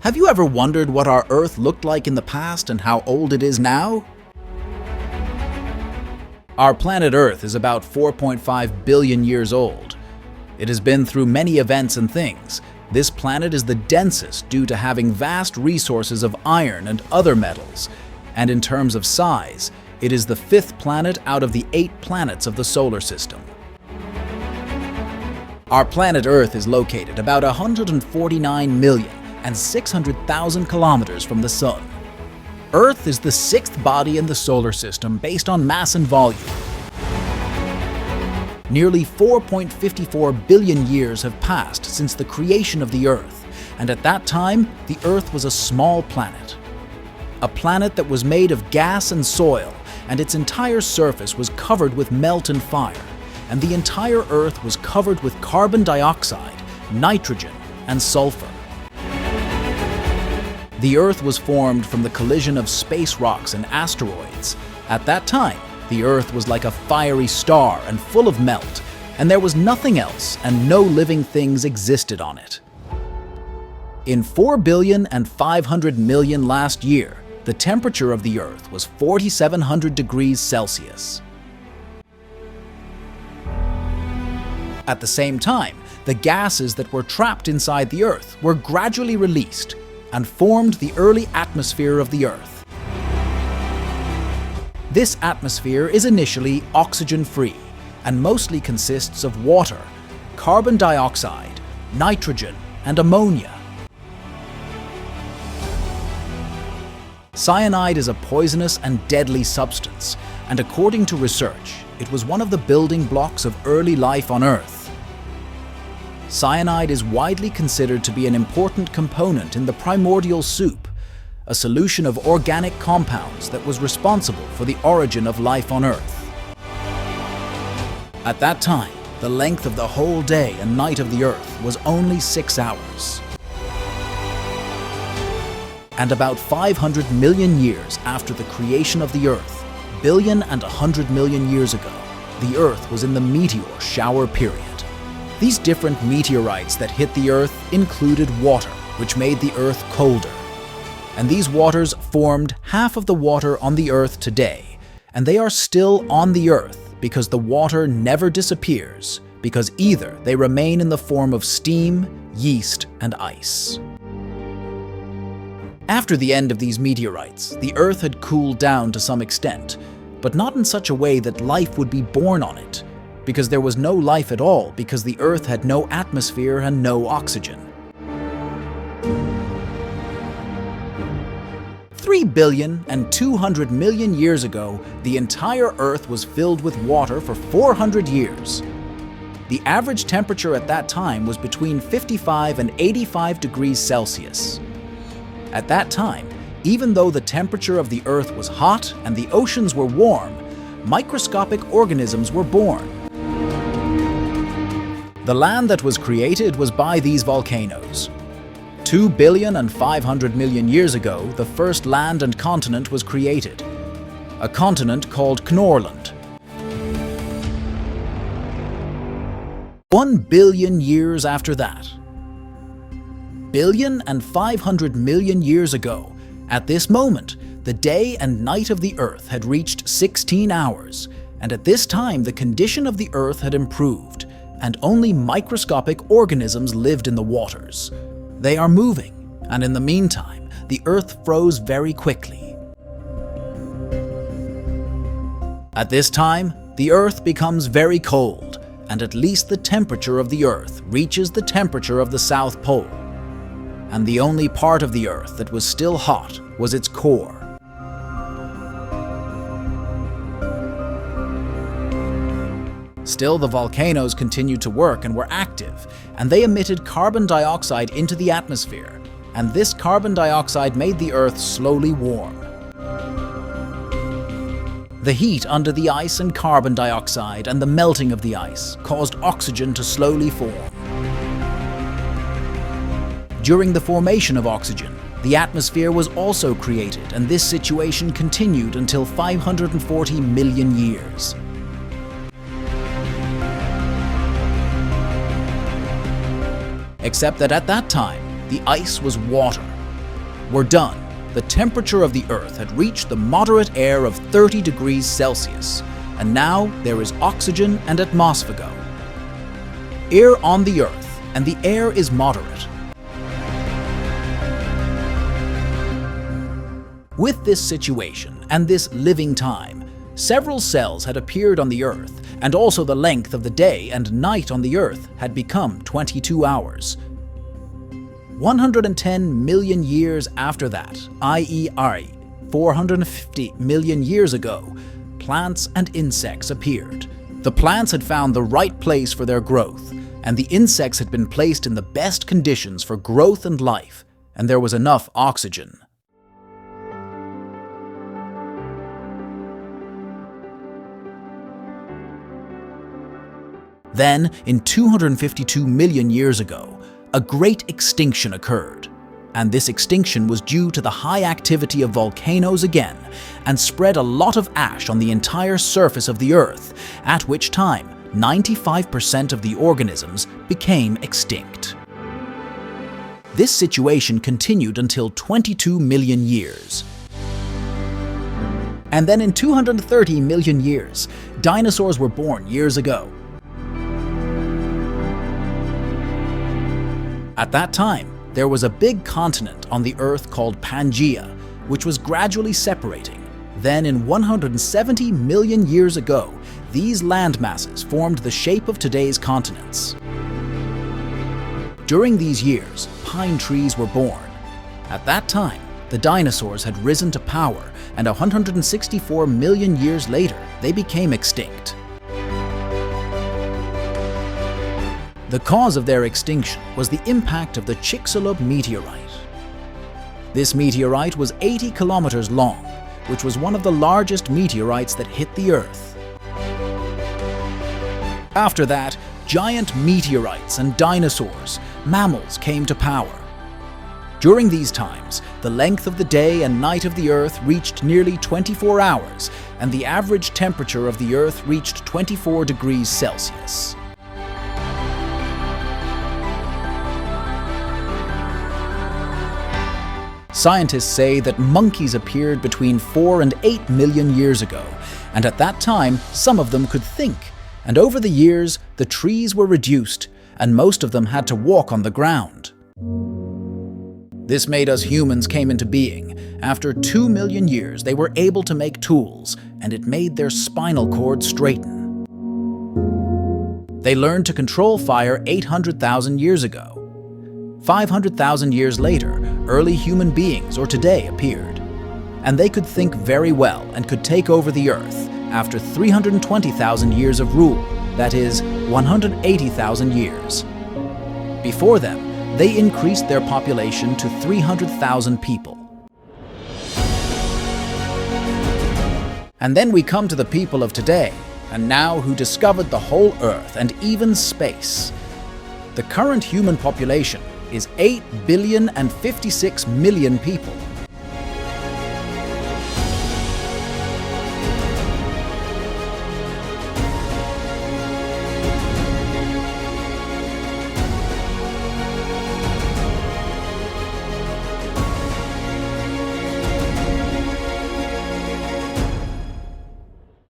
Have you ever wondered what our Earth looked like in the past and how old it is now? Our planet Earth is about 4.5 billion years old. It has been through many events and things. This planet is the densest due to having vast resources of iron and other metals, and in terms of size, it is the 5th planet out of the 8 planets of the solar system. Our planet Earth is located about 149,600,000 kilometers from the Sun. Earth is the 6th body in the solar system based on mass and volume. Nearly 4.54 billion years have passed since the creation of the Earth, and at that time, the Earth was a small planet. A planet that was made of gas and soil, and its entire surface was covered with melt and fire, and the entire Earth was covered with carbon dioxide, nitrogen, and sulfur. The Earth was formed from the collision of space rocks and asteroids. At that time, the Earth was like a fiery star and full of melt, and there was nothing else and no living things existed on it. In 4,500 million last year, the temperature of the Earth was 4,700 degrees Celsius. At the same time, the gases that were trapped inside the Earth were gradually released and formed the early atmosphere of the Earth. This atmosphere is initially oxygen-free and mostly consists of water, carbon dioxide, nitrogen, and ammonia. Cyanide is a poisonous and deadly substance, and according to research, it was one of the building blocks of early life on Earth. Cyanide is widely considered to be an important component in the primordial soup, a solution of organic compounds that was responsible for the origin of life on Earth. At that time, the length of the whole day and night of the Earth was only 6 hours. And about 500 million years after the creation of the Earth, billion and 100 million years ago, the Earth was in the meteor shower period. These different meteorites that hit the Earth included water, which made the Earth colder. And these waters formed half of the water on the Earth today, and they are still on the Earth because the water never disappears, because either they remain in the form of steam, yeast, and ice. After the end of these meteorites, the Earth had cooled down to some extent, but not in such a way that life would be born on it, because there was no life at all because the Earth had no atmosphere and no oxygen. 3,200 million years ago, the entire Earth was filled with water for 400 years. The average temperature at that time was between 55 and 85 degrees Celsius. At that time, even though the temperature of the Earth was hot and the oceans were warm, microscopic organisms were born. The land that was created was by these volcanoes. 2,500 million years ago, the first land and continent was created, a continent called Knorrland. 1 billion years after that, 1,500 million years ago, at this moment, the day and night of the Earth had reached 16 hours, and at this time the condition of the Earth had improved, and only microscopic organisms lived in the waters. They are moving, and in the meantime, the Earth froze very quickly. At this time, the Earth becomes very cold, and at least the temperature of the Earth reaches the temperature of the South Pole. And the only part of the Earth that was still hot was its core. Still, the volcanoes continued to work and were active, and they emitted carbon dioxide into the atmosphere, and this carbon dioxide made the Earth slowly warm. The heat under the ice and carbon dioxide and the melting of the ice caused oxygen to slowly form. During the formation of oxygen, the atmosphere was also created, and this situation continued until 540 million years. Except that at that time, the ice was water, were done, the temperature of the Earth had reached the moderate air of 30 degrees Celsius, and now there is oxygen and atmosphere. Air on the Earth, and the air is moderate. With this situation and this living time, several cells had appeared on the Earth, and also the length of the day and night on the Earth had become 22 hours. 110 million years after that, i.e. 450 million years ago, plants and insects appeared. The plants had found the right place for their growth, and the insects had been placed in the best conditions for growth and life, and there was enough oxygen. Then, in 252 million years ago, a great extinction occurred. And this extinction was due to the high activity of volcanoes again, and spread a lot of ash on the entire surface of the Earth, at which time 95% of the organisms became extinct. This situation continued until 22 million years. And then in 230 million years, dinosaurs were born years ago. At that time, there was a big continent on the Earth called Pangaea, which was gradually separating. Then in 170 million years ago, these landmasses formed the shape of today's continents. During these years, pine trees were born. At that time, the dinosaurs had risen to power, and 164 million years later, they became extinct. The cause of their extinction was the impact of the Chicxulub meteorite. This meteorite was 80 kilometers long, which was one of the largest meteorites that hit the Earth. After that, giant meteorites and dinosaurs, mammals came to power. During these times, the length of the day and night of the Earth reached nearly 24 hours, and the average temperature of the Earth reached 24 degrees Celsius. Scientists say that monkeys appeared between 4 and 8 million years ago, and at that time, some of them could think. And over the years, the trees were reduced, and most of them had to walk on the ground. This made us humans came into being. After 2 million years, they were able to make tools, and it made their spinal cord straighten. They learned to control fire 800,000 years ago. 500,000 years later, early human beings, or today, appeared. And they could think very well and could take over the Earth after 320,000 years of rule, that is, 180,000 years. Before them, they increased their population to 300,000 people. And then we come to the people of today, and now who discovered the whole Earth and even space. The current human population is 8,056,000,000 people.